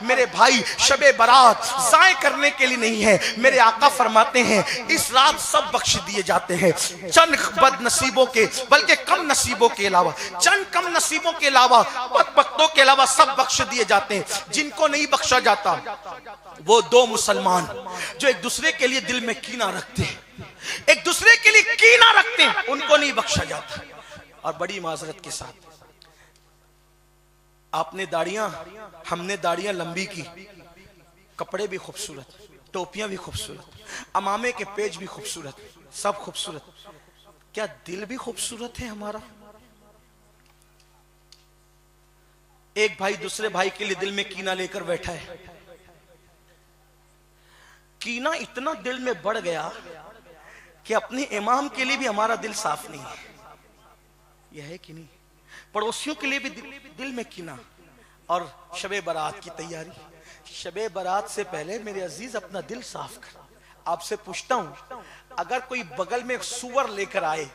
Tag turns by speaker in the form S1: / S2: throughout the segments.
S1: मेरे भाई, शबे बारात ज़ाय करने के लिए नहीं है। मेरे आका फरमाते हैं इस रात सब बख्श दिए जाते हैं, चंद बदनसीबों के, बल्कि कम नसीबों के अलावा, चंद कम नसीबों के अलावा, बदबख्तों के अलावा सब बख्श दिए जाते हैं। जिनको नहीं बख्शा जाता वो दो मुसलमान जो एक दूसरे के लिए दिल में कीना रखते हैं, एक दूसरे के लिए कीना रखते हैं, उनको नहीं बख्शा जाता। और बड़ी माजरत के साथ, आपने दाढ़ियां, हमने दाढ़ियां लंबी की, कपड़े भी खूबसूरत, टोपियां भी खूबसूरत, अमामे के पेज भी खूबसूरत, सब खूबसूरत, क्या दिल भी खूबसूरत है हमारा? एक भाई दूसरे भाई के लिए दिल में कीना लेकर बैठा है, कीना इतना दिल में बढ़ गया कि अपने इमाम के लिए भी हमारा दिल साफ नहीं है। यह है कि नहीं? पड़ोसियों के लिए भी दिल में कीना। और शबे बारात की तैयारी, शबे बारात से पहले मेरे अजीज अपना दिल साफ कर। आपसे पूछता हूं, अगर कोई बगल में सुअर लेकर आए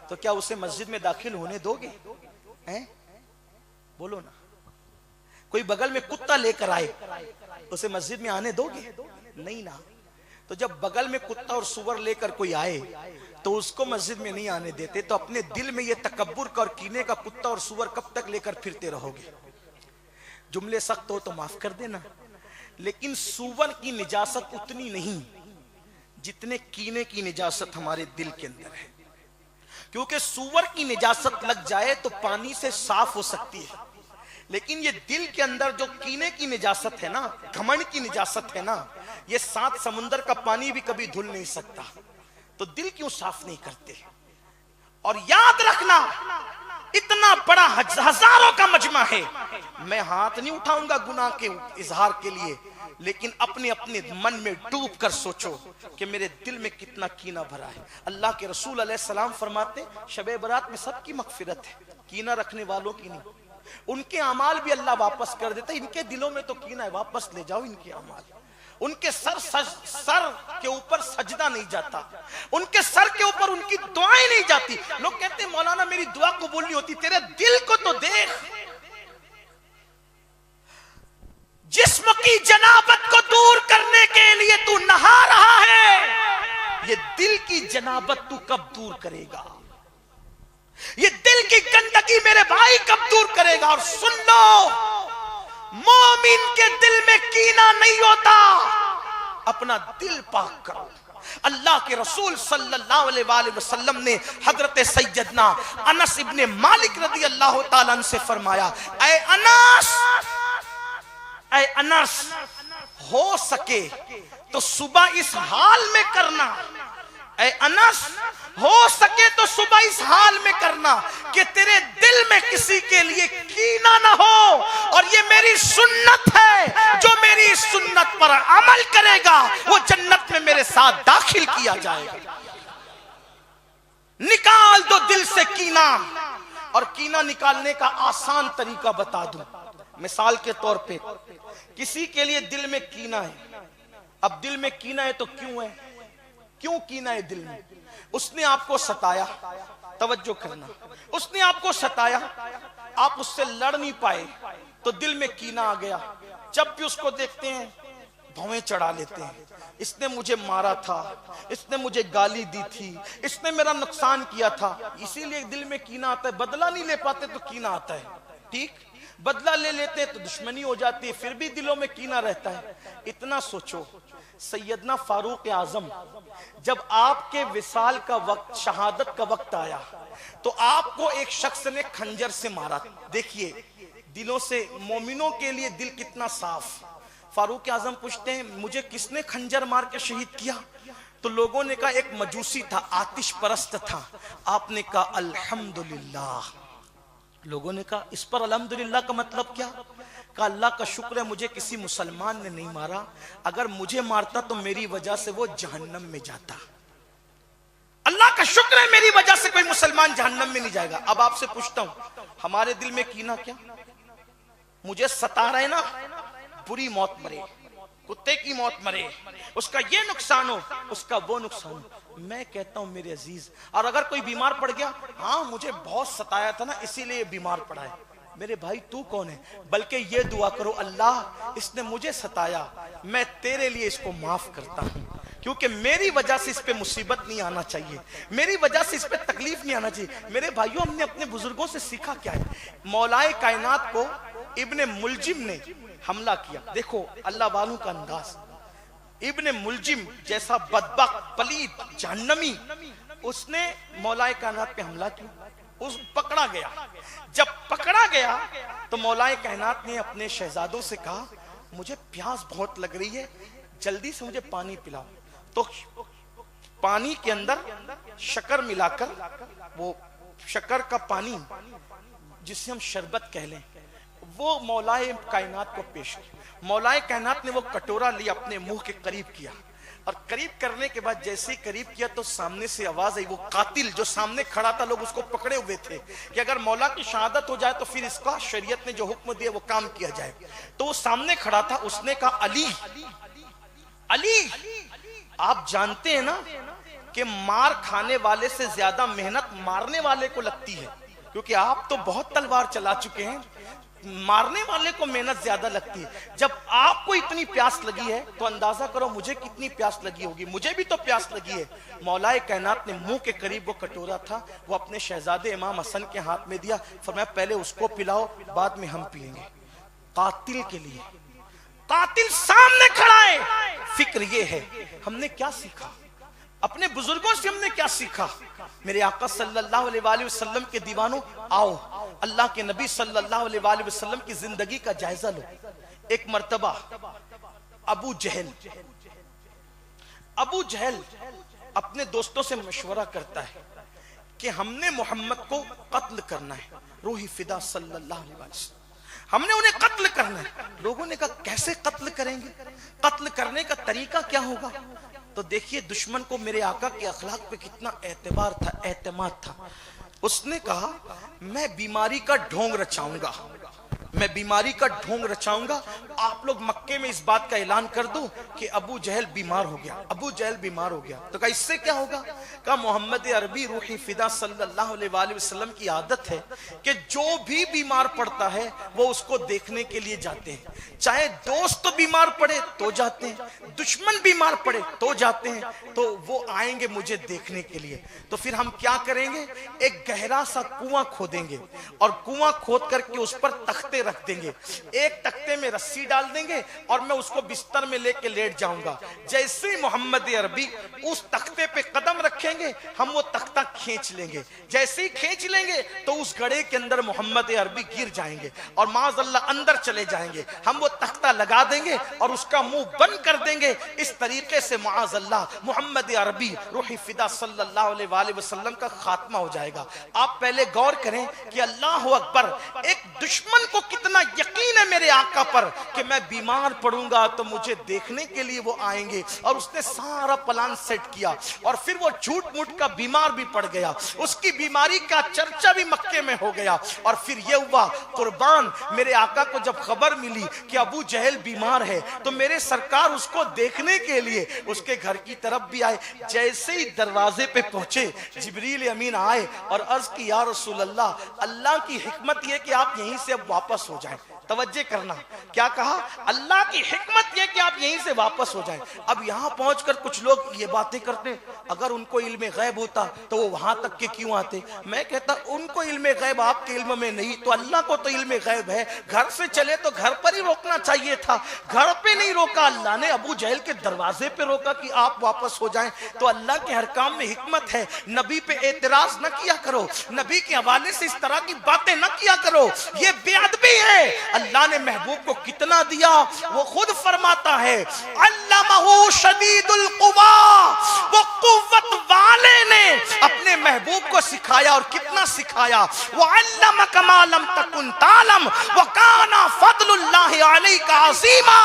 S1: तो क्या उसे मस्जिद में दाखिल होने दोगे? हैं? बोलो ना। कोई बगल में कुत्ता लेकर आए उसे मस्जिद में आने दोगे? नहीं ना। तो जब बगल में कुत्ता और सुअर लेकर कोई आए तो उसको मस्जिद में नहीं आने देते, तो अपने दिल में ये तकब्बुर का और कीने का कुत्ता और सुअर कब तक लेकर फिरते रहोगे? जुमले सख्त हो तो माफ कर देना, लेकिन सुअर की निजासत उतनी नहीं जितने कीने की निजासत हमारे दिल के अंदर है। क्योंकि सुअर की निजासत लग जाए तो पानी से साफ हो सकती है, लेकिन ये दिल के अंदर जो कीने की निजासत है ना, घमंड की निजासत है ना, ये 7 समुंदर का पानी भी कभी धुल नहीं सकता। तो दिल क्यों साफ नहीं करते? और याद रखना, इतना बड़ा हजारों का मजमा है, मैं हाथ नहीं उठाऊंगा गुनाह के इजहार के लिए, लेकिन अपने अपने मन में डूब कर सोचो कि मेरे दिल में कितना कीना भरा है। अल्लाह के रसूल अलैहि सलाम फरमाते, शबे बारात में सबकी मगफिरत है, कीना रखने वालों की नहीं। उनके अमाल भी अल्लाह वापस कर देता है। इनके दिलों में तो कीना है, वापस ले जाओ इनके अमाल। उनके सर के ऊपर सजदा नहीं जाता, उनके सर के ऊपर उनकी दुआएं नहीं जाती। लोग कहते हैं मौलाना मेरी दुआ कबूल नहीं होती। तेरे दिल को तो देख, जिस्म की जनाबत को दूर करने के लिए तू नहा रहा है, ये दिल की जनाबत तू कब दूर करेगा? ये दिल की गंदगी मेरे भाई कब दूर करेगा? और सुन लो, मोमिन के दिल में कीना नहीं होता, अपना दिल पाक करो। अल्लाह के रसूल सल्लल्लाहु अलैहि वसल्लम ने हजरत सैयदना अनस इब्ने मालिक रज़ी अल्लाह ताला अन्हु से फरमाया, ऐ अनस, हो सके तो सुबह इस हाल में करना, ऐ अनस, हो सके तो सुबह इस हाल में करना कि तेरे दिल में किसी के लिए कीना ना हो। और ये मेरी सुन्नत है, जो मेरी इस सुन्नत पर अमल करेगा वो जन्नत में मेरे साथ दाखिल किया जाएगा। निकाल दो दिल से कीना। और कीना निकालने का आसान तरीका बता दूं। मिसाल के तौर पे, किसी के लिए दिल में कीना है। अब दिल में कीना है तो क्यों है? क्यों कीना है दिल में? उसने आपको सताया, तवज्जो करना, उसने आपको सताया, आप उससे लड़ नहीं पाए तो दिल में कीना आ गया। जब भी उसको देखते हैं भौवें चढ़ा लेते हैं, इसने मुझे मारा था, इसने मुझे गाली दी थी, इसने मेरा नुकसान किया था, इसीलिए दिल में कीना आता है। बदला नहीं ले पाते तो कीना आता है, ठीक? बदला ले लेते हैं तो दुश्मनी हो जाती है, फिर भी दिलों में कीना रहता है। इतना सोचो, सैयदना फारूक आजम जब आपके विसाल का वक्त, शहादत का वक्त आया, तो आपको एक शख्स ने खंजर से मारा। देखिए दिलों से, मोमिनों के लिए दिल कितना साफ। फारूक आजम पूछते हैं मुझे किसने खंजर मार के शहीद किया? तो लोगों ने कहा एक मजूसी था, आतिश परस्त था। आपने कहा अल्हम्दुलिल्लाह। लोगों ने कहा इस पर अल्हम्दुलिल्लाह का मतलब क्या? कहा अल्लाह का शुक्र है मुझे किसी मुसलमान ने नहीं मारा, अगर मुझे मारता तो मेरी वजह से वो जहन्नम में जाता। अल्लाह का शुक्र है मेरी वजह से कोई मुसलमान जहन्नम में नहीं जाएगा। अब आपसे पूछता हूं, हमारे दिल में कीना क्या? मुझे सता रहे ना, बुरी मौत मरे, कुत्ते की मौत मरे, उसका ये नुकसान हो, उसका वो नुकसान हो। मैं कहता हूं मेरे अजीज, और अगर कोई बीमार पड़ गया, हाँ मुझे बहुत सताया था ना इसीलिए बीमार पड़ा है, मेरे भाई तू कौन है, बल्कि ये दुआ करो, अल्लाह इसने मुझे सताया, मैं तेरे लिए इसको माफ करता हूं, क्योंकि मेरी वजह से इस पे मुसीबत नहीं आना चाहिए, मेरी वजह से इस पे तकलीफ नहीं आना चाहिए। मेरे भाइयों, हमने अपने बुजुर्गों से सीखा क्या है? मौलाए कायनात को इब्ने मुलजिम ने हमला किया। देखो अल्लाह वालों का अंदाज। इब्ने मुलजिम जैसा बदबख्त, पलीद, जहन्नमी, उसने मौलाए कायनात पे हमला किया, उस पकड़ा गया। जब पकड़ा गया तो मौलाए कायनात ने अपने शहजादों से कहा, मुझे प्यास बहुत लग रही है, जल्दी से मुझे पानी पिलाओ। तो पानी के अंदर शक्कर मिलाकर, वो शक्कर का पानी जिसे हम शरबत कह लें, वो मौलाए कायनात को पेश किया। मौलाए कायनात ने वो कटोरा लिया, अपने मुंह के करीब किया, और करीब करने के बाद जैसे ही करीब किया तो सामने से आवाज आई। वो कातिल जो सामने खड़ा था, लोग उसको पकड़े हुए थे कि अगर मौला की शहादत हो जाए तो फिर इसका शरीयत ने जो हुक्म दिया वो काम किया जाए। तो वो सामने खड़ा था, उसने कहा, अली अली, आप जानते हैं ना कि मार खाने वाले से ज्यादा मेहनत मारने वाले को लगती है, क्योंकि आप तो बहुत तलवार चला चुके हैं, मारने वाले को मेहनत ज्यादा लगती है। जब आपको इतनी प्यास लगी है तो अंदाजा करो मुझे कितनी प्यास लगी होगी, मुझे भी तो प्यास लगी है। मौलाए कायनात ने मुंह के करीब वो कटोरा था, वो अपने शहजादे इमाम हसन के हाथ में दिया, फरमाया पहले उसको पिलाओ, बाद में हम पिएंगे। कातिल के लिए, कातिल सामने खड़ा है। फिक्र ये है, हमने क्या सीखा अपने बुजुर्गों से, हमने क्या सीखा? मेरे आका सल्लल्लाहु अलैहि वसल्लम के दीवानों, आओ अल्लाह के नबी सल्लल्लाहु अलैहि वसल्लम की जिंदगी का जायजा लो। एक मर्तबा अबू जहल अपने दोस्तों से मशवरा करता है कि हमने मोहम्मद को कत्ल करना है, रूही फिदा सल्लल्लाहु अलैहि वसल्लम, हमने उन्हें कत्ल करना है। लोगों ने कहा कैसे कत्ल करेंगे, कत्ल करने का तरीका क्या होगा? तो देखिए दुश्मन को मेरे आका के अखलाक पे कितना एतबार था, एतमाद था। उसने कहा मैं बीमारी का ढोंग रचाऊंगा, मैं बीमारी का ढोंग रचाऊंगा, आप लोग मक्के में इस बात का ऐलान कर दो कि अबू जहल बीमार हो गया, अबू जहल बीमार हो गया। तो कहा इससे क्या होगा? कहा मोहम्मद अरबी रूही फिदा सल्लल्लाहु अलैहि वसल्लम की आदत है कि जो भी बीमार पड़ता है वो उसको देखने के लिए जाते हैं, चाहे दोस्त तो बीमार पड़े तो जाते हैं, दुश्मन बीमार पड़े तो जाते हैं, तो वो आएंगे मुझे देखने के लिए। तो फिर हम क्या करेंगे, एक गहरा सा कुआं खोदेंगे और कुआं खोद करके उस पर तख्ते रख देंगे, एक तख्ते में रस्सी डाल देंगे और मैं उसको बिस्तर में लेके लेट जाऊंगा। जैसे ही मोहम्मद अरबी उस तख्ते पे कदम रखेंगे हम वो तख्ता खींच लेंगे, जैसे ही खींच लेंगे तो उस गड्ढे के अंदर मोहम्मद अरबी गिर जाएंगे और माज़अल्लाह अंदर चले जाएंगे। हम वो तख्ता लगा देंगे और उसका मुंह बंद कर देंगे। इस तरीके से माज़अल्लाह मोहम्मद अरबी रूही फिदा सल्लल्लाहु अलैहि वसल्लम का खात्मा हो जाएगा। आप पहले गौर करें कि अल्लाह अकबर, एक दुश्मन को कितना यकीन है मेरे आका पर कि मैं बीमार पड़ूंगा तो मुझे देखने के लिए वो आएंगे, और उसने सारा प्लान सेट किया और फिर वो झूठ मूठ का बीमार भी पड़ गया, उसकी बीमारी का चर्चा भी मक्के में हो गया। और फिर ये हुआ कुर्बान, मेरे आका को जब खबर मिली कि अबू जहल बीमार है तो मेरे सरकार उसको देखने के लिए उसके घर की तरफ भी आए। जैसे ही दरवाजे पे पहुंचे जिब्रील अमीन आए और अर्ज की या रसूल अल्लाह, अल्लाह की हिकमत यह कि आप यहीं से अब वापस हो जाएं। तवज्जे करना, क्या कहा? अल्लाह की हिकमत यह कि आप यहीं से वापस हो जाएं। अब यहां पहुंचकर कुछ लोग ये बातें करते, अगर उनको इल्म गैब होता तो वो वहां तक के क्यों आते? मैं कहता उनको इल्म गैब आपके इल्म में नहीं तो अल्लाह को तो इल्म गैब है। घर से चले तो घर पर ही रोकना चाहिए था, घर पे नहीं रोका, अल्लाह ने अबू जहल के दरवाजे पे रोका कि आप वापस हो जाएं। तो अल्लाह के हर काम में हिकमत है। नबी पे एतराज न किया करो, नबी के हवाले से इस तरह की बातें न किया करो, ये बेअदबी है। अल्लाह ने महबूब को कितना दिया वो खुद फरमाता है, अल्लमहु शदीदुल कुवा, वो कुव्वत वाले ने अपने महबूब को सिखाया। और कितना सिखाया? वो अल्लमका मा लम तकुन तालम व काना फदलुल्लाहि अलैका अज़ीमा,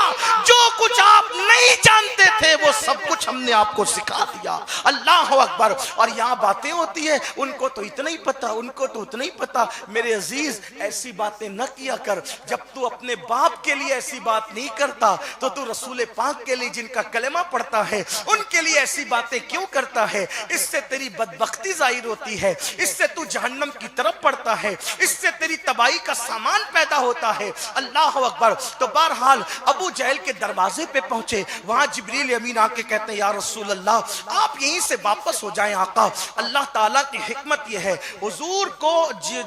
S1: जो कुछ आप नहीं जानते थे वो सब कुछ हमने आपको सिखा दिया। अल्लाह अकबर। और यहाँ बातें होती है, उनको तो इतना ही पता, उनको तो उतना ही पता। मेरे अजीज, ऐसी बातें न किया कर। जब तू अपने बाप के लिए ऐसी बात नहीं करता तो तू रसूल पाक के लिए जिनका कलेमा पढ़ता है उनके लिए ऐसी बातें क्यों करता है? इससे तेरी बदबख्ती जाहिर होती है, इससे तू जहन्नम की तरफ पड़ता है, इससे तेरी तबाही का सामान पैदा होता है। अल्लाह अकबर। तो बहरहाल अबू जहल के दरवाजे पे पहुंचे, वहां जिब्रील अमीन आके कहते हैं, या रसूल अल्लाह, आप यहीं से वापस हो जाएं आका। अल्लाह ताला की हिकमत यह है, हुजूर को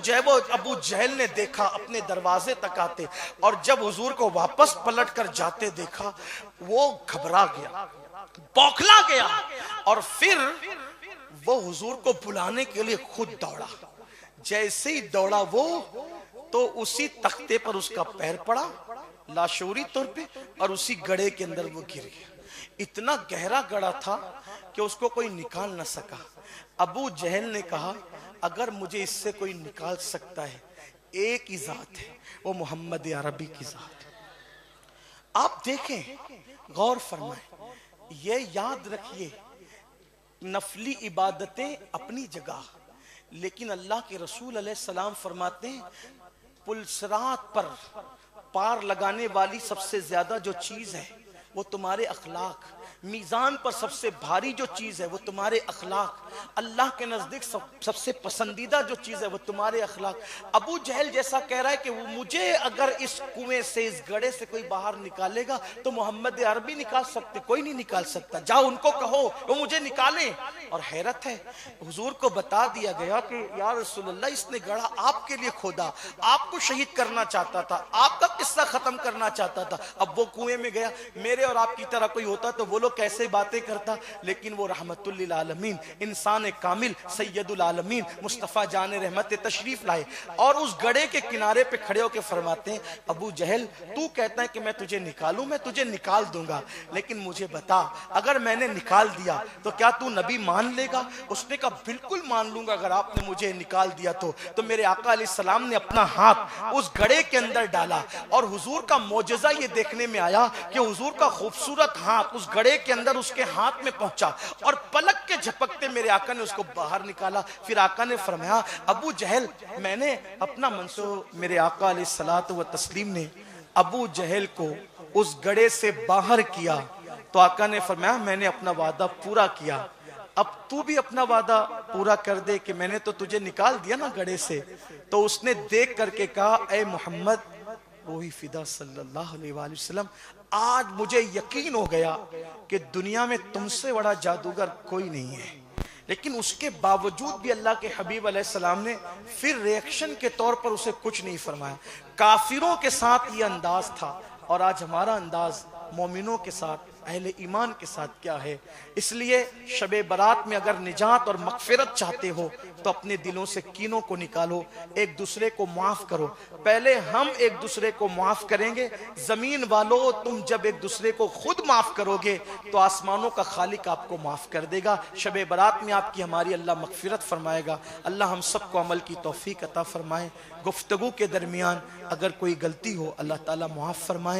S1: जब अबू जहल ने देखा अपने दरवाजे तक आते, और जब हुजूर को वापस पलट कर जाते देखा, वो घबरा गया, बौखला गया, और फिर वो हुजूर को बुलाने के लिए खुद दौड़ा। जैसे ही दौड़ा वो, तो उसी तख्ते पर उसका पैर पड़ा लाशूरी तौर पे, और उसी गड्ढे के अंदर वो गिर गया। इतना गहरा गड्ढा था कि उसको कोई निकाल ना सका। अबू जहल ने कहा, अगर मुझे इससे कोई निकाल सकता है, एक ही जात है, वो मोहम्मद अरबी की जात है। आप देखें, गौर फरमाएं, ये याद रखिए, नफली इबादतें अपनी जगह, लेकिन अल्लाह के रसूल अलैहिस्सलाम फरमाते हैं, पुलसरात पर पार लगाने वाली सबसे ज्यादा जो चीज है वो तुम्हारे अखलाक, मीजान पर सबसे भारी जो चीज है वो तुम्हारे अखलाक, अल्लाह के नजदीक सबसे पसंदीदा जो चीज है वो तुम्हारे अखलाक। अबू जहल जैसा कह रहा है कि वो मुझे अगर इस कुएं से, इस गड्ढे से कोई बाहर निकालेगा तो मोहम्मद अरबी निकाल सकते, कोई नहीं निकाल सकता, जाओ उनको कहो वो मुझे निकालें। और हैरत है, हुजूर को बता दिया गया कि या रसूलल्लाह, इसने गड्ढा आपके लिए खोदा, आपको शहीद करना चाहता था, आपका किस्सा खत्म करना चाहता था। अब वो कुएं में गया, मेरे और आपकी तरह कोई होता तो वो लोग कैसे बातें करता, लेकिन वो रहमतुल लिल आलमीन, इंसान कामिल, सैयदुल आलमीन, मुस्तफ़ा जान रहमत तशरीफ लाए, और उस गड्ढे के किनारे पे खड़े होकर फरमाते हैं, अबू जहल, तू कहता है कि मैं तुझे निकालूं, मैं तुझे निकाल दूंगा, लेकिन मुझे बता, अगर मैंने निकाल दिया तो क्या तू नबी मान लेगा? उसने कहा, बिल्कुल मान लूंगा, अगर आपने मुझे निकाल दिया तो मेरे आका अलैहिस्सलाम ने अपना हाथ उस गड्ढे के अंदर डाला, और हुजूर का मौजज़ा ये देखने में आया कि हुजूर का खूबसूरत हाथ उस गड्ढे के अंदर उसके हाथ में पहुंचा, और पलक के झपकते मेरे आका ने उसको बाहर निकाला। फिर आका ने फरमाया, अबू जहल, मैंने अपना मंसूब, मेरे आका अलैहिस्सलातु व तस्लीम ने अबू जहल को उस गड्ढे से बाहर किया, तो आका ने फरमाया, मैंने अपना वादा पूरा किया, अब तू भी अपना वादा पूरा कर दे कि मैंने तो तुझे निकाल दिया ना गड्ढे से। तो उसने देख करके कहा, ए मोहम्मद, रोही फिदा सल्लल्लाहु अलैहि वसल्लम, आज मुझे यकीन हो गया कि दुनिया में तुमसे बड़ा जादूगर कोई नहीं है। लेकिन उसके बावजूद भी अल्लाह के हबीब अलैहिस्सलाम ने फिर रिएक्शन के तौर पर उसे कुछ नहीं फरमाया। काफिरों के साथ ये अंदाज था, और आज हमारा अंदाज मोमिनों के साथ, अहले ईमान के साथ क्या है। इसलिए शबे बरात में अगर निजात और मगफिरत चाहते हो तो अपने दिलों से कीनों को निकालो, एक दूसरे को माफ करो। पहले हम एक दूसरे को माफ करेंगे, जमीन वालों, तुम जब एक दूसरे को खुद माफ करोगे तो आसमानों का खालिक आपको माफ कर देगा। शबे बरात में आपकी हमारी अल्लाह मगफिरत फरमाएगा। अल्लाह हम सबको अमल की तौफीक अता फरमाए। गुफ्तगू के दरमियान अगर कोई गलती हो, अल्लाह ताला मुआफ फरमाए।